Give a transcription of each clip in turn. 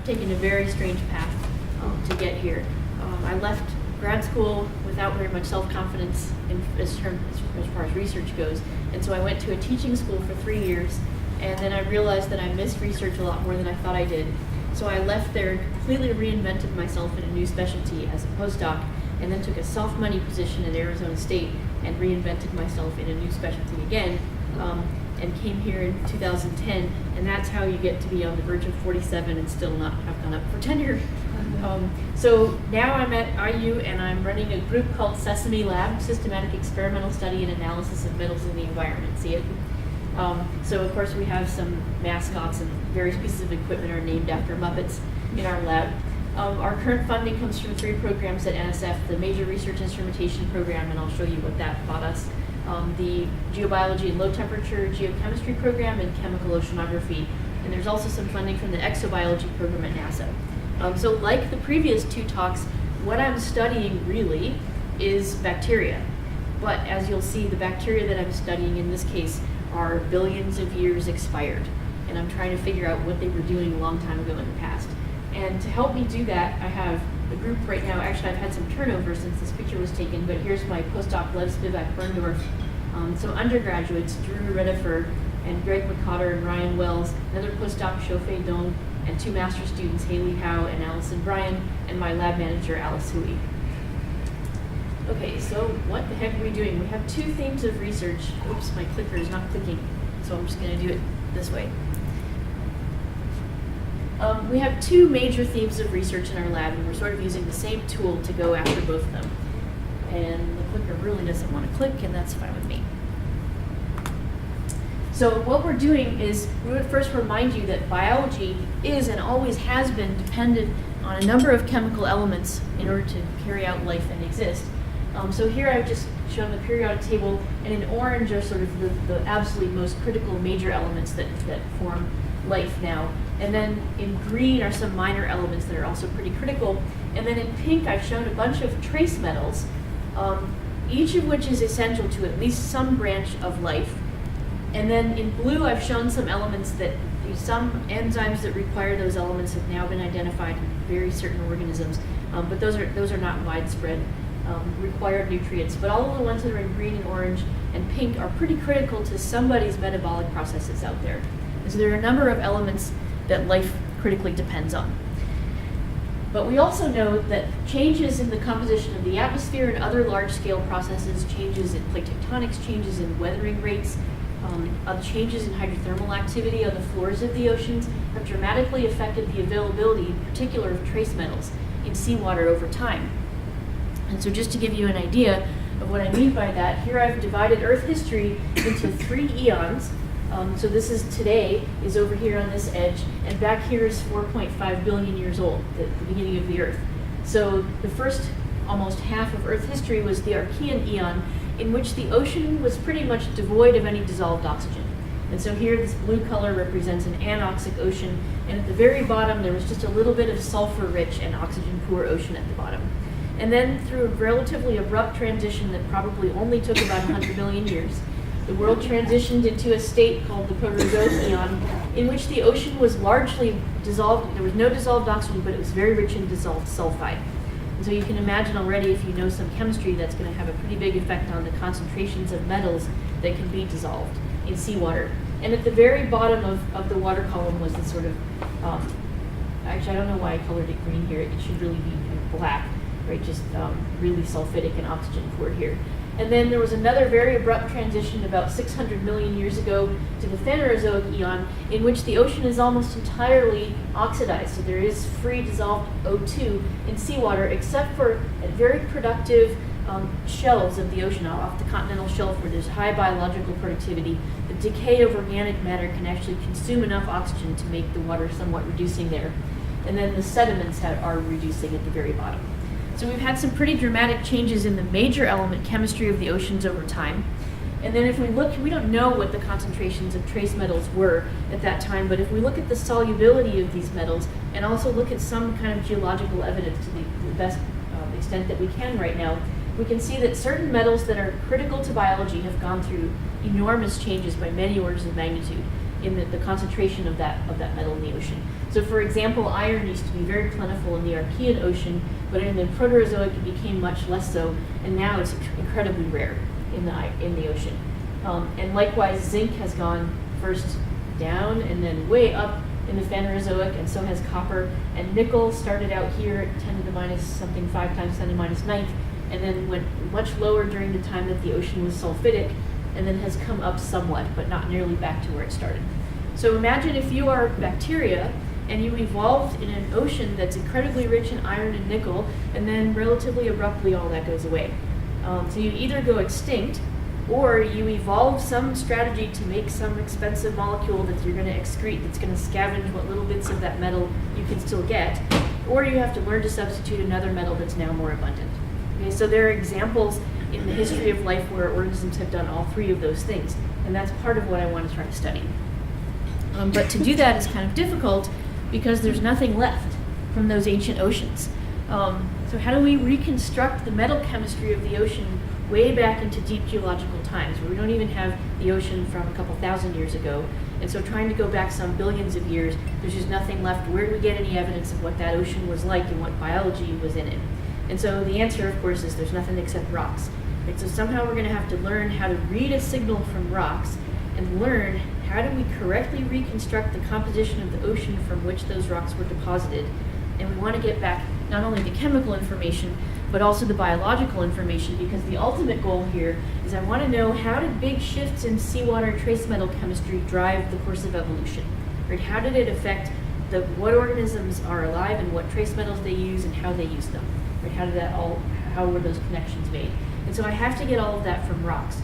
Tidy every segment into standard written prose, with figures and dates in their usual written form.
I've taken a very strange path to get here. I left grad school without very much self-confidence as far as research goes, and so I went to a teaching school for 3 years, and then I realized that I missed research a lot more than I thought I did. So I left there and completely reinvented myself in a new specialty as a postdoc, and then took a self-money position at Arizona State and reinvented myself in a new specialty again, and came here in 2010, and that's how you get to be on the verge of 47 and still not have gone up for tenure. So now I'm at IU, and I'm running a group called Sesame Lab, Systematic Experimental Study and Analysis of Metals in the Environment. See it? So of course we have some mascots, and various pieces of equipment are named after Muppets in our lab. Our current funding comes from 3 programs at NSF, the Major Research Instrumentation Program, and I'll show you what that bought us, the Geobiology and Low Temperature Geochemistry Program, and Chemical Oceanography. And there's also some funding from the Exobiology Program at NASA. So like the previous 2 talks, what I'm studying really is bacteria. But as you'll see, the bacteria that I'm studying in this case are billions of years expired. And I'm trying to figure out what they were doing a long time ago in the past. And to help me do that, I have a group right now. Actually, I've had some turnover since this picture was taken, but here's my postdoc, Lev Spivak-Berndorf, some undergraduates, Drew Redifer and Greg McCotter and Ryan Wells, another postdoc, Shofei Dong, and 2 master students, Haley Howe and Allison Bryan, and my lab manager, Alice Hui. Okay, so what the heck are we doing? We have 2 themes of research. Oops, my clicker is not clicking, so I'm just going to do it this way. We have 2 major themes of research in our lab, and we're sort of using the same tool to go after both of them. And the clicker really doesn't want to click, and that's fine with me. So what we're doing is, we would first remind you that biology is and always has been dependent on a number of chemical elements in order to carry out life and exist. So here I've just shown the periodic table, and in orange are sort of the absolutely most critical major elements that form life now. And then in green are some minor elements that are also pretty critical. And then in pink I've shown a bunch of trace metals, each of which is essential to at least some branch of life. And then in blue I've shown some elements that, some enzymes that require those elements have now been identified in very certain organisms, but those are not widespread required nutrients. But all of the ones that are in green and orange and pink are pretty critical to somebody's metabolic processes out there. And so there are a number of elements that life critically depends on. But we also know that changes in the composition of the atmosphere and other large-scale processes, changes in plate tectonics, changes in weathering rates, changes in hydrothermal activity on the floors of the oceans have dramatically affected the availability, in particular, of trace metals in seawater over time. And so just to give you an idea of what I mean by that, here I've divided Earth history into 3 eons. So this is today, is over here on this edge, and back here is 4.5 billion years old, the beginning of the Earth. So the first almost half of Earth history was the Archean eon, in which the ocean was pretty much devoid of any dissolved oxygen. And so here this blue color represents an anoxic ocean, and at the very bottom there was just a little bit of sulfur-rich and oxygen-poor ocean at the bottom. And then through a relatively abrupt transition that probably only took about 100 million years, the world transitioned into a state called the Proterozoic eon, in which the ocean was largely dissolved. There was no dissolved oxygen, but it was very rich in dissolved sulfide. And so you can imagine already, if you know some chemistry, that's going to have a pretty big effect on the concentrations of metals that can be dissolved in seawater. And at the very bottom of the water column was this sort of, actually I don't know why I colored it green here, it should really be kind of black, right, just really sulfidic and oxygen poor here. And then there was another very abrupt transition about 600 million years ago to the Phanerozoic eon, in which the ocean is almost entirely oxidized. So there is free dissolved O2 in seawater, except for at very productive shelves of the ocean, off the continental shelf where there's high biological productivity. The decay of organic matter can actually consume enough oxygen to make the water somewhat reducing there. And then the sediments are reducing at the very bottom. So we've had some pretty dramatic changes in the major element chemistry of the oceans over time. And then if we look, we don't know what the concentrations of trace metals were at that time, but if we look at the solubility of these metals and also look at some kind of geological evidence to the best extent that we can right now, we can see that certain metals that are critical to biology have gone through enormous changes by many orders of magnitude. in the concentration of that metal in the ocean. So for example, iron used to be very plentiful in the Archean Ocean, but in the Proterozoic it became much less so, and now it's incredibly rare in the ocean. And likewise, zinc has gone first down and then way up in the Phanerozoic, and so has copper. And nickel started out here at 10 to the minus something 5 times 10 to the minus 9th, and then went much lower during the time that the ocean was sulfidic, and then has come up somewhat, but not nearly back to where it started. So imagine if you are bacteria and you evolved in an ocean that's incredibly rich in iron and nickel, and then relatively abruptly all that goes away. So you either go extinct, or you evolve some strategy to make some expensive molecule that you're going to excrete, that's going to scavenge what little bits of that metal you can still get, or you have to learn to substitute another metal that's now more abundant. Okay, so there are examples in the history of life where organisms have done all three of those things, and that's part of what I want to try to study. But to do that is kind of difficult because there's nothing left from those ancient oceans. So how do we reconstruct the metal chemistry of the ocean way back into deep geological times, where we don't even have the ocean from a couple thousand years ago? And so trying to go back some billions of years, there's just nothing left. Where do we get any evidence of what that ocean was like and what biology was in it? And so the answer, of course, is there's nothing except rocks. Right? So somehow we're going to have to learn how to read a signal from rocks and learn how do we correctly reconstruct the composition of the ocean from which those rocks were deposited. And we want to get back not only the chemical information, but also the biological information, because the ultimate goal here is I want to know, how did big shifts in seawater trace metal chemistry drive the course of evolution? Right? How did it affect what organisms are alive and what trace metals they use and how they use them? Right? How were those connections made? And so I have to get all of that from rocks.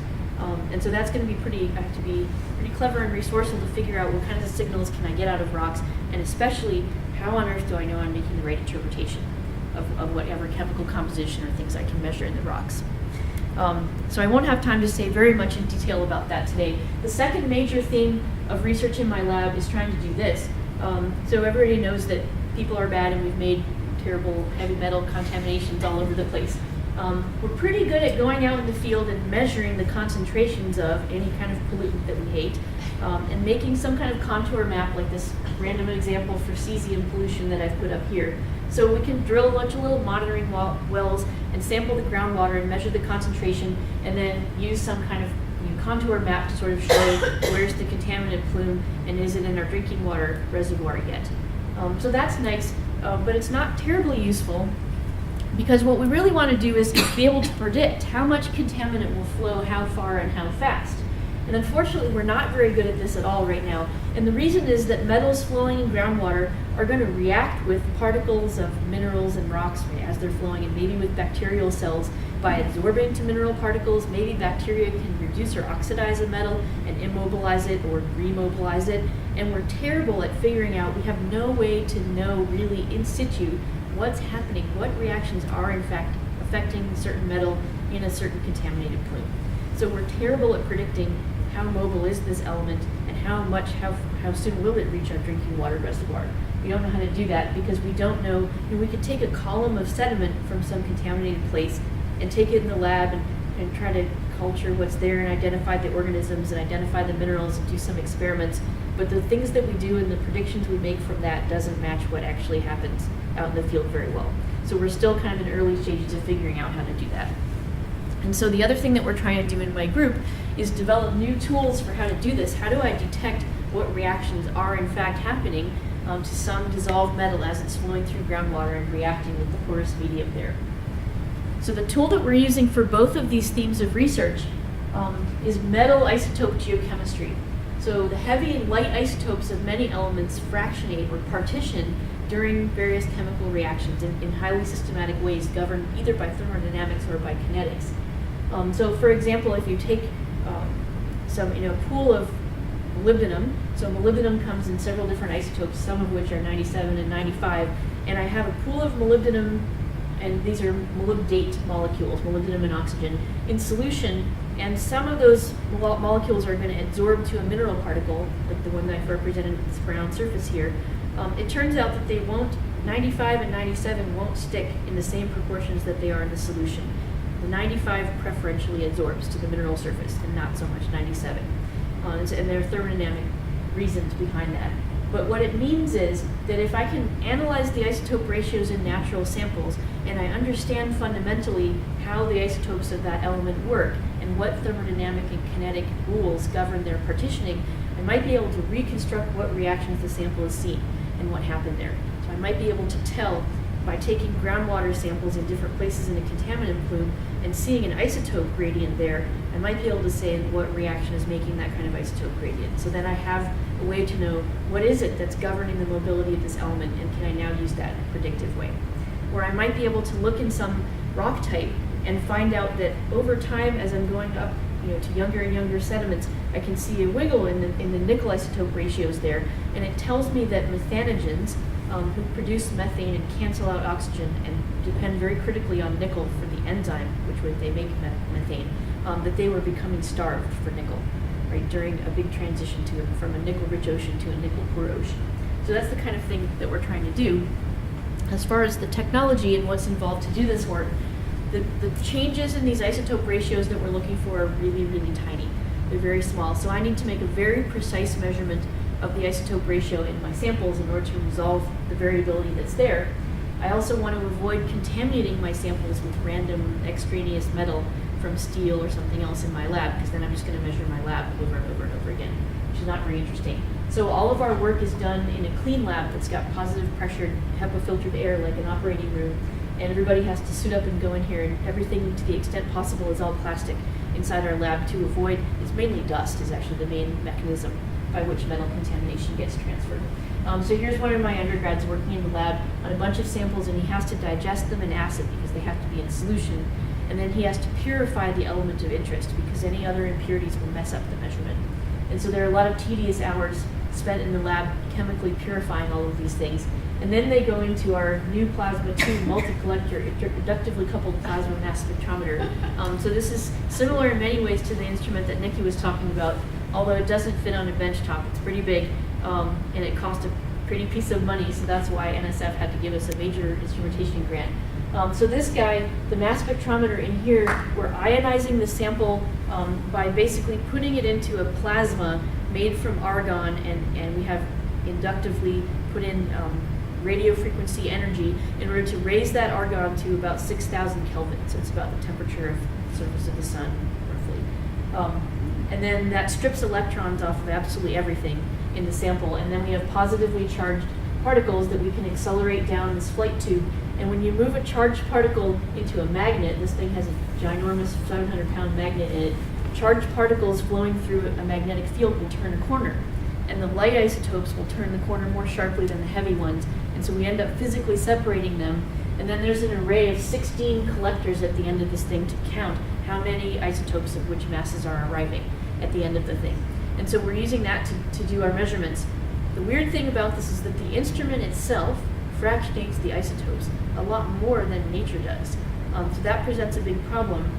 And so that's going to be I have to be pretty clever and resourceful to figure out what kinds of signals can I get out of rocks, and especially how on earth do I know I'm making the right interpretation of whatever chemical composition or things I can measure in the rocks. So I won't have time to say very much in detail about that today. The second major theme of research in my lab is trying to do this. So everybody knows that people are bad and we've made terrible heavy metal contaminations all over the place. We're pretty good at going out in the field and measuring the concentrations of any kind of pollutant that we hate, and making some kind of contour map, like this random example for cesium pollution that I've put up here. So we can drill a bunch of little monitoring wells and sample the groundwater and measure the concentration, and then use some kind of contour map to sort of show where's the contaminant plume and is it in our drinking water reservoir yet. So that's nice, but it's not terribly useful, because what we really want to do is be able to predict how much contaminant will flow how far and how fast. And unfortunately, we're not very good at this at all right now. And the reason is that metals flowing in groundwater are going to react with particles of minerals and rocks as they're flowing, and maybe with bacterial cells by absorbing to mineral particles. Maybe bacteria can reduce or oxidize a metal and immobilize it or remobilize it. And we're terrible at figuring out, we have no way to know really in situ what's happening, what reactions are in fact affecting a certain metal in a certain contaminated plume. So we're terrible at predicting how mobile is this element and how soon will it reach our drinking water reservoir. We don't know how to do that because we don't know. We could take a column of sediment from some contaminated place and take it in the lab and try to culture what's there and identify the organisms and identify the minerals and do some experiments. But the things that we do and the predictions we make from that doesn't match what actually happens out in the field very well. So we're still kind of in early stages of figuring out how to do that. And so the other thing that we're trying to do in my group is develop new tools for how to do this. How do I detect what reactions are in fact happening to some dissolved metal as it's flowing through groundwater and reacting with the porous medium there? So the tool that we're using for both of these themes of research is metal isotope geochemistry. So the heavy and light isotopes of many elements fractionate or partition during various chemical reactions in highly systematic ways governed either by thermodynamics or by kinetics. So for example, if you take some pool of molybdenum, so molybdenum comes in several different isotopes, some of which are 97 and 95, and I have a pool of molybdenum, and these are molybdate molecules, molybdenum and oxygen, in solution, and some of those molecules are going to adsorb to a mineral particle, like the one that I've represented with this brown surface here. It turns out that they won't, 95 and 97 won't stick in the same proportions that they are in the solution. The 95 preferentially adsorbs to the mineral surface and not so much 97. And they're thermodynamic reasons behind that. But what it means is that if I can analyze the isotope ratios in natural samples, and I understand fundamentally how the isotopes of that element work, and what thermodynamic and kinetic rules govern their partitioning, I might be able to reconstruct what reactions the sample has seen and what happened there. So I might be able to tell by taking groundwater samples in different places in a contaminant plume and seeing an isotope gradient there, I might be able to say what reaction is making that kind of isotope gradient. So then I have a way to know what is it that's governing the mobility of this element, and can I now use that in a predictive way. Or I might be able to look in some rock type and find out that over time, as I'm going up to younger and younger sediments, I can see a wiggle in the nickel isotope ratios there, and it tells me that methanogens who produce methane and cancel out oxygen and depend very critically on nickel for the enzyme, they make methane, that they were becoming starved for nickel, right, during a big transition from a nickel-rich ocean to a nickel-poor ocean. So that's the kind of thing that we're trying to do. As far as the technology and what's involved to do this work, the changes in these isotope ratios that we're looking for are really, really tiny. They're very small. So I need to make a very precise measurement of the isotope ratio in my samples in order to resolve the variability that's there. I also want to avoid contaminating my samples with random extraneous metal from steel or something else in my lab, because then I'm just going to measure my lab over and over and over again, which is not very interesting. So all of our work is done in a clean lab that's got positive pressured HEPA-filtered air like an operating room, and everybody has to suit up and go in here, and everything to the extent possible is all plastic inside our lab to avoid, it's mainly dust is actually the main mechanism by which metal contamination gets transferred. So here's one of my undergrads working in the lab on a bunch of samples, and he has to digest them in acid because they have to be in solution, and then he has to purify the element of interest because any other impurities will mess up the measurement. And so there are a lot of tedious hours spent in the lab chemically purifying all of these things. And then they go into our new plasma 2 multi-collector inductively coupled plasma mass spectrometer. So this is similar in many ways to the instrument that Nikki was talking about, although it doesn't fit on a bench top. It's pretty big, and it cost a pretty piece of money, so that's why NSF had to give us a major instrumentation grant. So this guy, the mass spectrometer in here, we're ionizing the sample by basically putting it into a plasma made from argon, and we have inductively put in radio frequency energy in order to raise that argon to about 6,000 Kelvin. So it's about the temperature of the surface of the sun, roughly. And then that strips electrons off of absolutely everything in the sample. And then we have positively charged particles that we can accelerate down this flight tube. And when you move a charged particle into a magnet, this thing has a ginormous 700-pound magnet in it, charged particles flowing through a magnetic field will turn a corner. And the light isotopes will turn the corner more sharply than the heavy ones. And so we end up physically separating them. And then there's an array of 16 collectors at the end of this thing to count how many isotopes of which masses are arriving at the end of the thing. And so we're using that to do our measurements. The weird thing about this is that the instrument itself fractionates the isotopes a lot more than nature does. So that presents a big problem.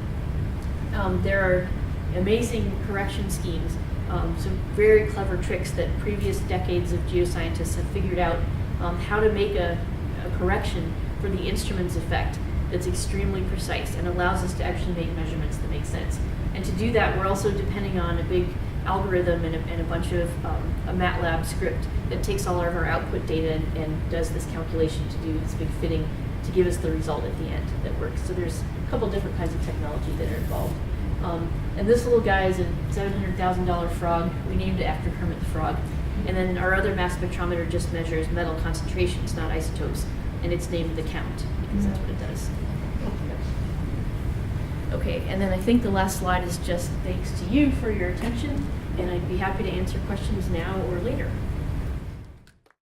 There are amazing correction schemes, some very clever tricks that previous decades of geoscientists have figured out how to make a correction for the instrument's effect that's extremely precise and allows us to actually make measurements that make sense. And to do that, we're also depending on a big algorithm and a bunch of a MATLAB script that takes all of our output data and does this calculation to do this big fitting to give us the result at the end that works. So there's a couple different kinds of technology that are involved. And this little guy is a $700,000 frog. We named it after Kermit the Frog. And then our other mass spectrometer just measures metal concentrations, not isotopes, and it's named the Count because that's what it does. Okay, and then I think the last slide is just thanks to you for your attention, and I'd be happy to answer questions now or later.